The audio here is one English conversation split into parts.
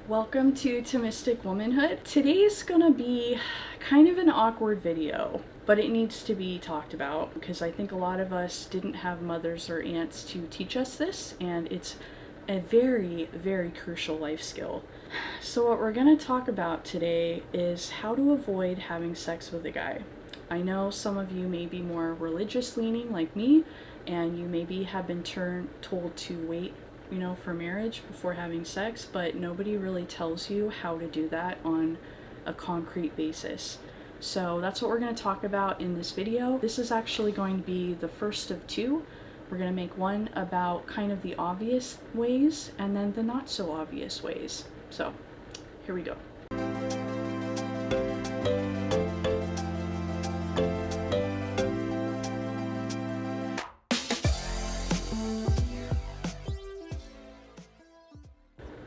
Welcome to Thomistic Womanhood. Today's gonna be kind of an awkward video, but it needs to be talked about because I think a lot of us didn't have mothers or aunts to teach us this, and it's a very, very crucial life skill. So what we're gonna talk about today is how to avoid having sex with a guy. I know some of you may be more religious leaning like me, and you maybe have been told to wait for marriage before having sex, but nobody really tells you how to do that on a concrete basis. So that's what we're going to talk about in this video. This is actually going to be the first of two. We're going to make one about kind of the obvious ways and then the not so obvious ways. So here we go.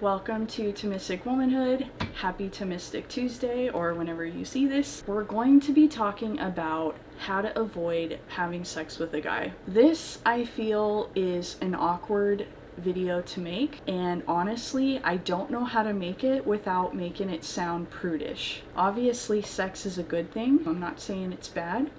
Welcome to Thomistic Womanhood. Happy Thomistic Tuesday, or whenever you see this. We're going to be talking about how to avoid having sex with a guy. This, I feel, is an awkward video to make, and honestly, I don't know how to make it without making it sound prudish. Obviously, sex is a good thing. I'm not saying it's bad.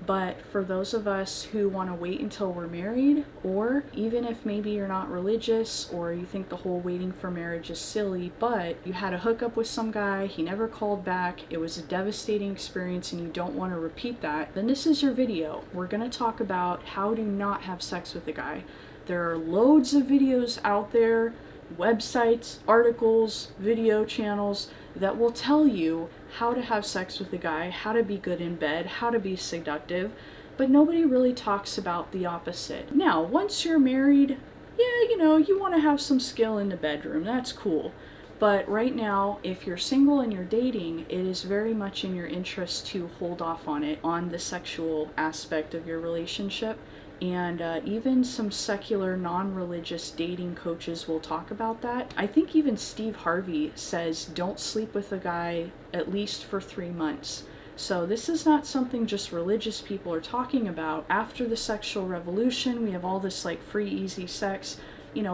But for those of us who want to wait until we're married, or even if maybe you're not religious or you think the whole waiting for marriage is silly, but you had a hookup with some guy, he never called back, it was a devastating experience and you don't want to repeat that, then this is your video. We're going to talk about how to not have sex with a guy. There are loads of videos out there, websites, articles, video channels that will tell you how to have sex with a guy, how to be good in bed, how to be seductive, but nobody really talks about the opposite. Now, once you're married, you want to have some skill in the bedroom, that's cool. But right now, if you're single and you're dating, it is very much in your interest to hold off on it, on the sexual aspect of your relationship. And even some secular, non-religious dating coaches will talk about that. I think even Steve Harvey says don't sleep with a guy at least for 3 months. So this is not something just religious people are talking about. After the sexual revolution, we have all this like free, easy sex.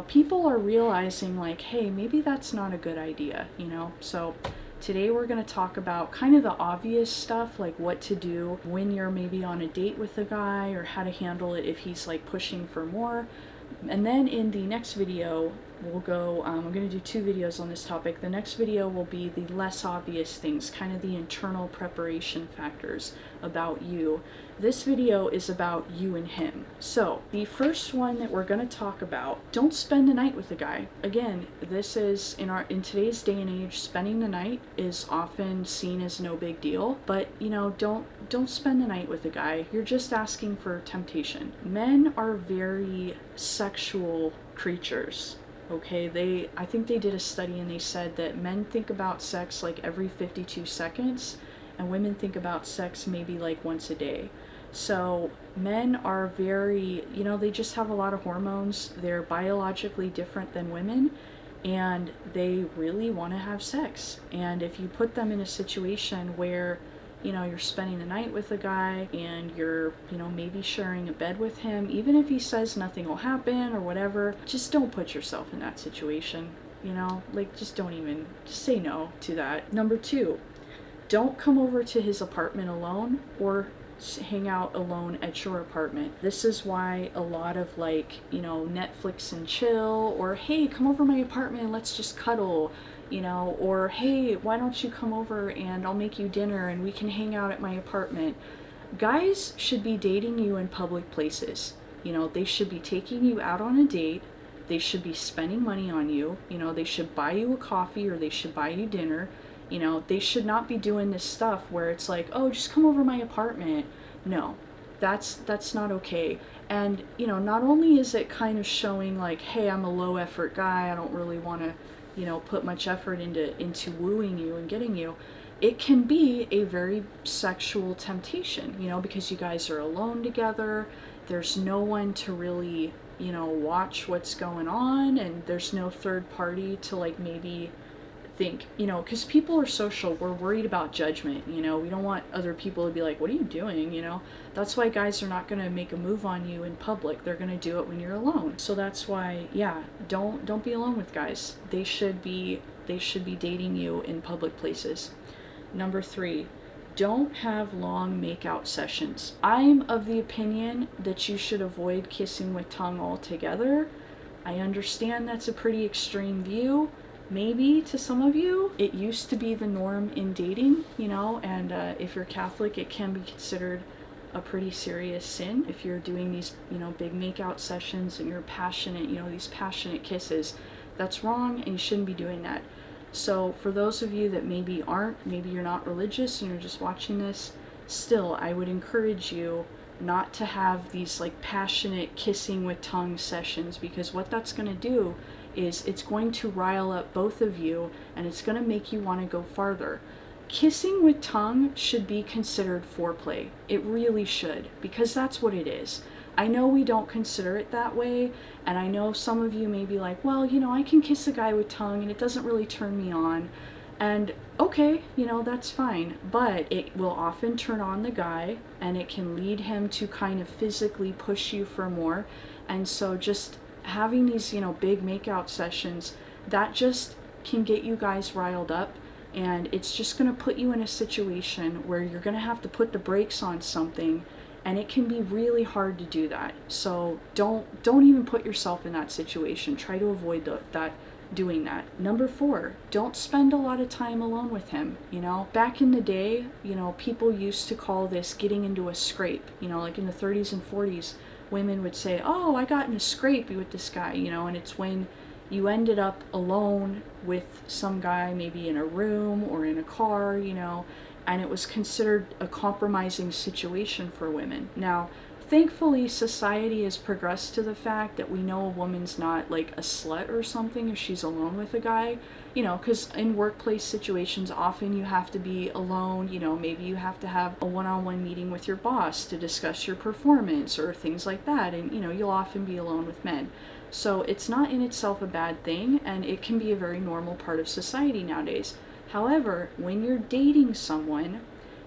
People are realizing like, hey, maybe that's not a good idea, So today we're going to talk about kind of the obvious stuff, like what to do when you're maybe on a date with a guy, or how to handle it if he's like pushing for more. And then in the next video, we'll go, I'm going to do 2 videos on this topic. The next video will be the less obvious things, kind of the internal preparation factors about you. This video is about you and him. So the first one that we're going to talk about, don't spend the night with a guy. Again, this is in today's day and age, spending the night is often seen as no big deal, but don't spend the night with a guy. You're just asking for temptation. Men are very sexual creatures. Okay, I think they did a study and they said that men think about sex like every 52 seconds and women think about sex maybe like once a day. So men are very, they just have a lot of hormones. They're biologically different than women, and they really want to have sex. And if you put them in a situation where you're spending the night with a guy and you're, maybe sharing a bed with him, even if he says nothing will happen or whatever, just don't put yourself in that situation, just say no to that. Number 2, don't come over to his apartment alone or hang out alone at your apartment. This is why a lot of Netflix and chill, or hey, come over to my apartment and let's just cuddle, or hey, why don't you come over and I'll make you dinner and we can hang out at my apartment. Guys should be dating you in public places. They should be taking you out on a date. They should be spending money on you. They should buy you a coffee or they should buy you dinner. They should not be doing this stuff where it's like, oh, just come over to my apartment. No, that's not okay. And, not only is it kind of showing like, hey, I'm a low effort guy, I don't really want to, put much effort into wooing you and getting you, it can be a very sexual temptation, because you guys are alone together, there's no one to really, watch what's going on, and there's no third party to like maybe think, because people are social, we're worried about judgment, we don't want other people to be like, what are you doing, that's why guys are not going to make a move on you in public, they're going to do it when you're alone. So that's why, don't be alone with guys. They should be they should be dating you in public places. Number 3, don't have long makeout sessions. I'm of the opinion that you should avoid kissing with tongue altogether. I understand that's a pretty extreme view, maybe to some of you. It used to be the norm in dating, and if you're Catholic, it can be considered a pretty serious sin if you're doing these, big makeout sessions and you're passionate, these passionate kisses. That's wrong, and you shouldn't be doing that. So for those of you that maybe you're not religious and you're just watching this, still, I would encourage you not to have these like passionate kissing with tongue sessions, because what that's going to do is it's going to rile up both of you and it's going to make you want to go farther. Kissing with tongue should be considered foreplay. It really should, because that's what it is. I know we don't consider it that way, and I know some of you may be like, well, I can kiss a guy with tongue and it doesn't really turn me on. And okay, that's fine, but it will often turn on the guy and it can lead him to kind of physically push you for more. And so just having these, big makeout sessions, that just can get you guys riled up, and it's just going to put you in a situation where you're going to have to put the brakes on something, and it can be really hard to do that. So don't even put yourself in that situation. Try to avoid doing that. Number 4, don't spend a lot of time alone with him. Back in the day, people used to call this getting into a scrape. Like in the 30s and 40s, women would say, oh, I got in a scrape with this guy, and it's when you ended up alone with some guy, maybe in a room or in a car, and it was considered a compromising situation for women. Now, thankfully, society has progressed to the fact that we know a woman's not like a slut or something if she's alone with a guy, because in workplace situations, often you have to be alone, maybe you have to have a one-on-one meeting with your boss to discuss your performance or things like that, and you'll often be alone with men. So it's not in itself a bad thing, and it can be a very normal part of society nowadays. However, when you're dating someone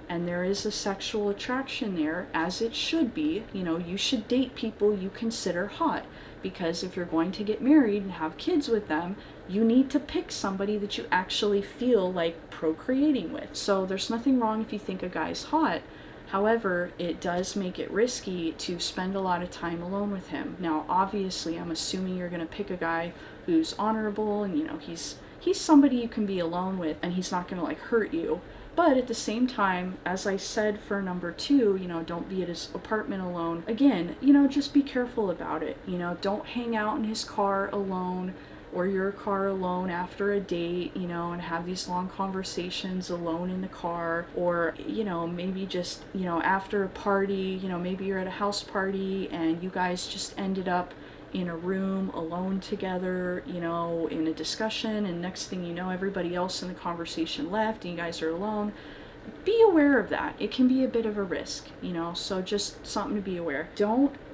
and there is a sexual attraction there, as it should be, you should date people you consider hot, because if you're going to get married and have kids with them, you need to pick somebody that you actually feel like procreating with. So there's nothing wrong if you think a guy's hot. However, it does make it risky to spend a lot of time alone with him. Now, obviously, I'm assuming you're going to pick a guy who's honorable and, he's somebody you can be alone with and he's not going to like hurt you. But at the same time, as I said for number 2, don't be at his apartment alone. Again, just be careful about it. Don't hang out in his car alone or your car alone after a date, and have these long conversations alone in the car, or, maybe just, after a party, maybe you're at a house party and you guys just ended up in a room alone together, in a discussion, and next thing you know, everybody else in the conversation left and you guys are alone. Be aware of that. It can be a bit of a risk, so just something to be aware.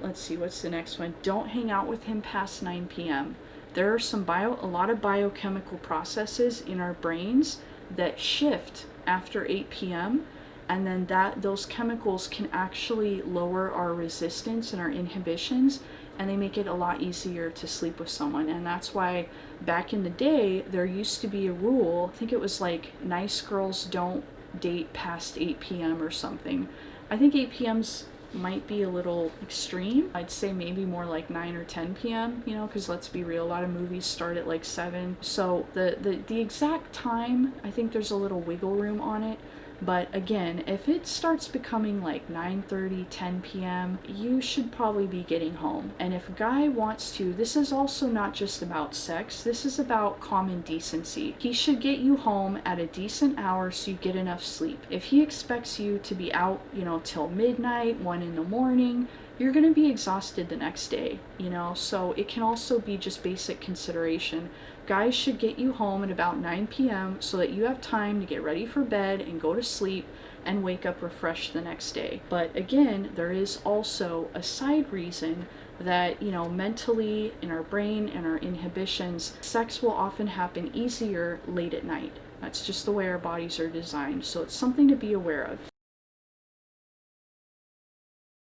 Let's see, what's the next one? Don't hang out with him past 9 p.m. There are a lot of biochemical processes in our brains that shift after 8 p.m. and then those chemicals can actually lower our resistance and our inhibitions, and they make it a lot easier to sleep with someone. And that's why back in the day, there used to be a rule, I think it was like nice girls don't date past 8 p.m. or something. I think 8 p.m.'s might be a little extreme. I'd say maybe more like 9 or 10 p.m., because let's be real, a lot of movies start at like 7. So the exact time, I think there's a little wiggle room on it. But again, if it starts becoming like 9:30, 10 p.m., you should probably be getting home. And if a guy wants to, this is also not just about sex, this is about common decency. He should get you home at a decent hour so you get enough sleep. If he expects you to be out, till midnight, 1 in the morning, you're going to be exhausted the next day, so it can also be just basic consideration. Guys should get you home at about 9 p.m. so that you have time to get ready for bed and go to sleep and wake up refreshed the next day. But again, there is also a side reason that, mentally in our brain and our inhibitions, sex will often happen easier late at night. That's just the way our bodies are designed. So it's something to be aware of.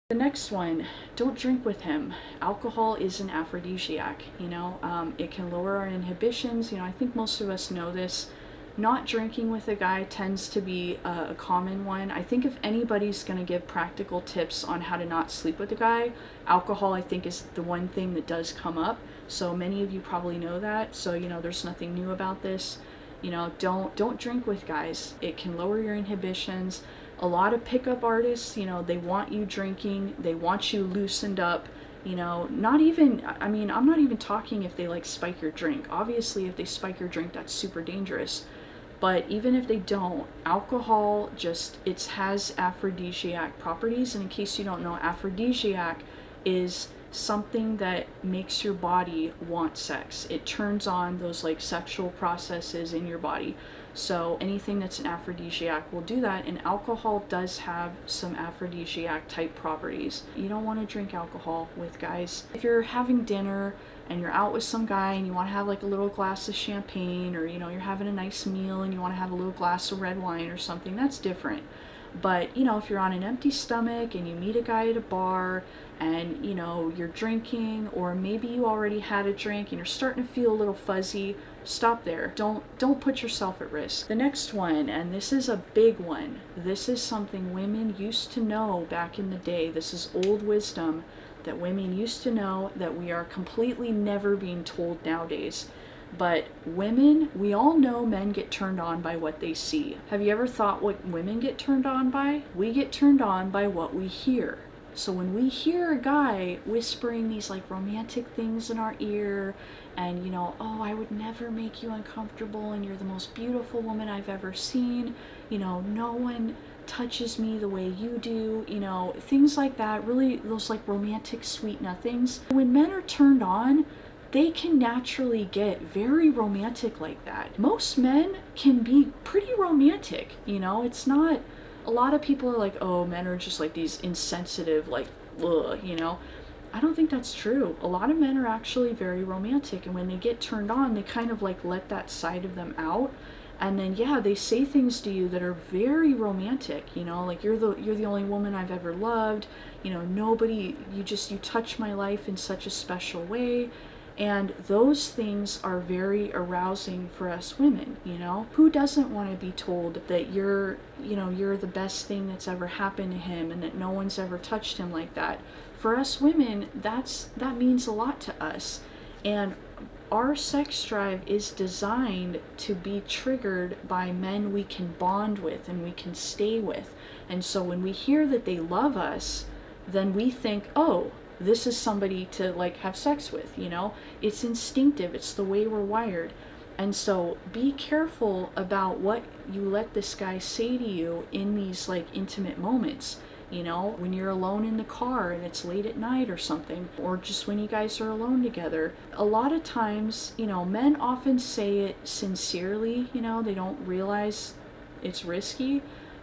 The next one, don't drink with him. Alcohol is an aphrodisiac, it can lower our inhibitions. I think most of us know this. Not drinking with a guy tends to be a common one. I think if anybody's going to give practical tips on how to not sleep with a guy, alcohol I think is the one thing that does come up. So many of you probably know that. So, there's nothing new about this. Don't drink with guys. It can lower your inhibitions. A lot of pickup artists, they want you drinking, they want you loosened up. I'm not even talking if they like spike your drink. Obviously, if they spike your drink, that's super dangerous. But even if they don't, alcohol it has aphrodisiac properties. And in case you don't know, aphrodisiac is something that makes your body want sex. It turns on those like sexual processes in your body. So anything that's an aphrodisiac will do that, and alcohol does have some aphrodisiac type properties. You don't want to drink alcohol with guys. If you're having dinner and you're out with some guy and you want to have like a little glass of champagne, or you're having a nice meal and you want to have a little glass of red wine or something, that's different. But if you're on an empty stomach and you meet a guy at a bar and you're drinking, or maybe you already had a drink and you're starting to feel a little fuzzy, stop there. Don't put yourself at risk. The next one, and this is a big one, this is something women used to know back in the day. This is old wisdom that women used to know that we are completely never being told nowadays. But women, we all know men get turned on by what they see. Have you ever thought what women get turned on by? We get turned on by what we hear. So when we hear a guy whispering these like romantic things in our ear, and oh, I would never make you uncomfortable, and you're the most beautiful woman I've ever seen, no one touches me the way you do, things like that, really those like romantic sweet nothings. When men are turned on, they can naturally get very romantic like that. Most men can be pretty romantic, it's not, a lot of people are like, oh, men are just like these insensitive, like, ugh, I don't think that's true. A lot of men are actually very romantic, and when they get turned on, they kind of like let that side of them out. And then, yeah, they say things to you that are very romantic, like you're the only woman I've ever loved, nobody, you touch my life in such a special way. And those things are very arousing for us women, Who doesn't want to be told that you're the best thing that's ever happened to him and that no one's ever touched him like that? For us women, that means a lot to us. And our sex drive is designed to be triggered by men we can bond with and we can stay with. And so when we hear that they love us, then we think, oh, this is somebody to like have sex with, It's instinctive. It's the way we're wired. And so be careful about what you let this guy say to you in these like intimate moments. When you're alone in the car and it's late at night or something, or just when you guys are alone together. A lot of times, men often say it sincerely, they don't realize it's risky.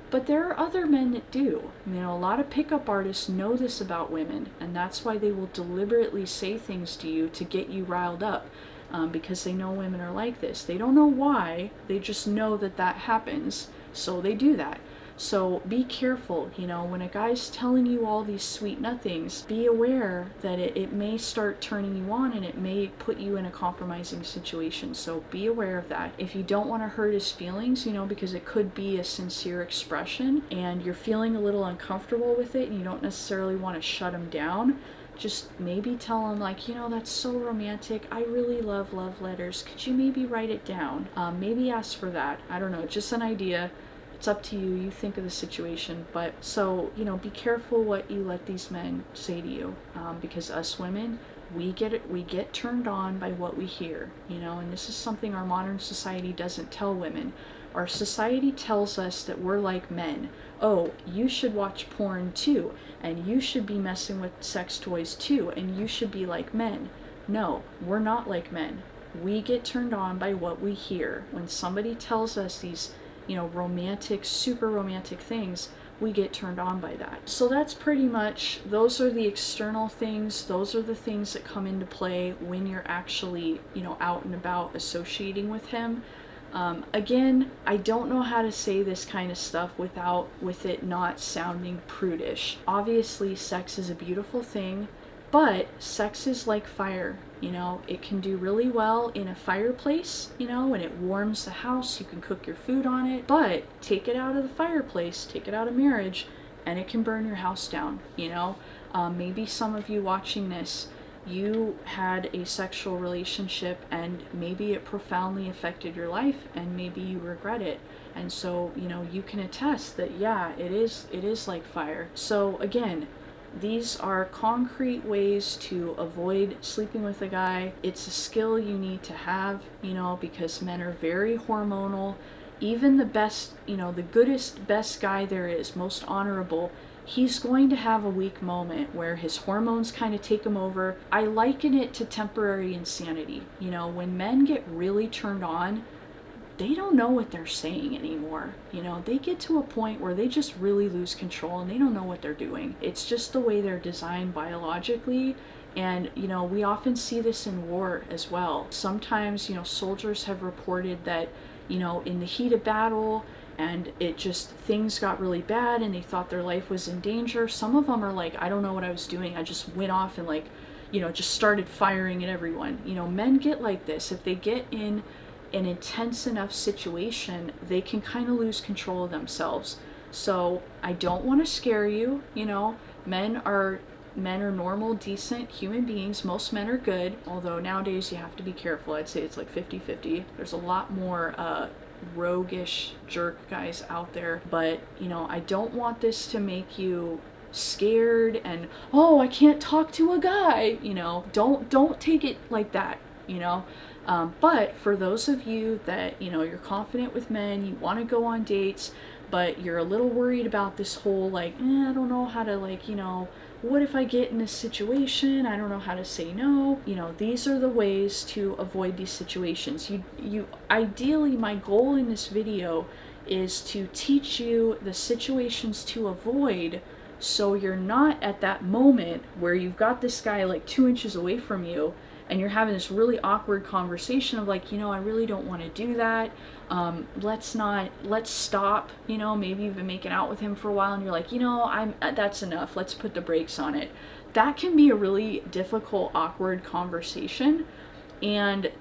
But there are other men that do. A lot of pickup artists know this about women, and that's why they will deliberately say things to you to get you riled up, because they know women are like this. They don't know why, they just know that happens, so they do that. So be careful, when a guy's telling you all these sweet nothings, be aware that it may start turning you on and it may put you in a compromising situation. So be aware of that. If you don't want to hurt his feelings, because it could be a sincere expression and you're feeling a little uncomfortable with it and you don't necessarily want to shut him down, just maybe tell him like, that's so romantic. I really love letters. Could you maybe write it down? Maybe ask for that. I don't know, just an idea. It's up to you. You think of the situation. But so, be careful what you let these men say to you, because us women, we get turned on by what we hear, and this is something our modern society doesn't tell women. Our society tells us that we're like men. Oh, you should watch porn too, and you should be messing with sex toys too, and you should be like men. No, we're not like men. We get turned on by what we hear. When somebody tells us these romantic, super romantic things, we get turned on by that. So that's pretty much, those are the external things. Those are the things that come into play when you're actually, out and about associating with him. Again, I don't know how to say this kind of stuff with it not sounding prudish. Obviously, sex is a beautiful thing, but sex is like fire. It can do really well in a fireplace, and it warms the house. You can cook your food on it, but take it out of the fireplace, take it out of marriage, and it can burn your house down. Maybe some of you watching this, you had a sexual relationship and maybe it profoundly affected your life and maybe you regret it. And so, you can attest that, yeah, it is like fire. So again, these are concrete ways to avoid sleeping with a guy. It's a skill you need to have, because men are very hormonal. Even the best, the goodest, best guy there is, most honorable, he's going to have a weak moment where his hormones kind of take him over. I liken it to temporary insanity. When men get really turned on, they don't know what they're saying anymore. They get to a point where they just really lose control and they don't know what they're doing. It's just the way they're designed biologically. And, we often see this in war as well. Sometimes, soldiers have reported that, in the heat of battle, and things got really bad and they thought their life was in danger. Some of them are like, I don't know what I was doing. I just went off and just started firing at everyone. Men get like this. If they get in an intense enough situation, they can kind of lose control of themselves. So I don't want to scare you. Men are normal, decent human beings. Most men are good, although nowadays you have to be careful. I'd say it's like 50-50. There's a lot more roguish jerk guys out there, but I don't want this to make you scared and, oh, I can't talk to a guy. Don't take it like that. But for those of you that you're confident with men, you want to go on dates, but you're a little worried about this whole I don't know how to what if I get in this situation? I don't know how to say no. These are the ways to avoid these situations. You ideally, my goal in this video is to teach you the situations to avoid, so you're not at that moment where you've got this guy 2 inches away from you and you're having this really awkward conversation of I really don't want to do that. Let's stop. Maybe you've been making out with him for a while and you're like, that's enough. Let's put the brakes on it. That can be a really difficult, awkward conversation. And,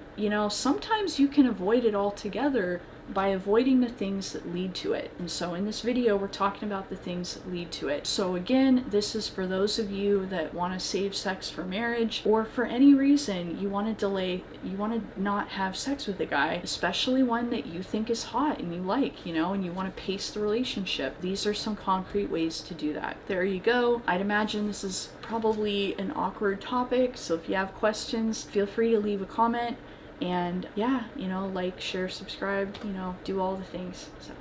sometimes you can avoid it altogether by avoiding the things that lead to it. And so in this video, we're talking about the things that lead to it. So again, this is for those of you that want to save sex for marriage, or for any reason you want to not have sex with a guy, especially one that you think is hot and you like, and you want to pace the relationship. These are some concrete ways to do that. There you go. I'd imagine this is probably an awkward topic, so if you have questions, feel free to leave a comment. And yeah, like, share, subscribe, do all the things. So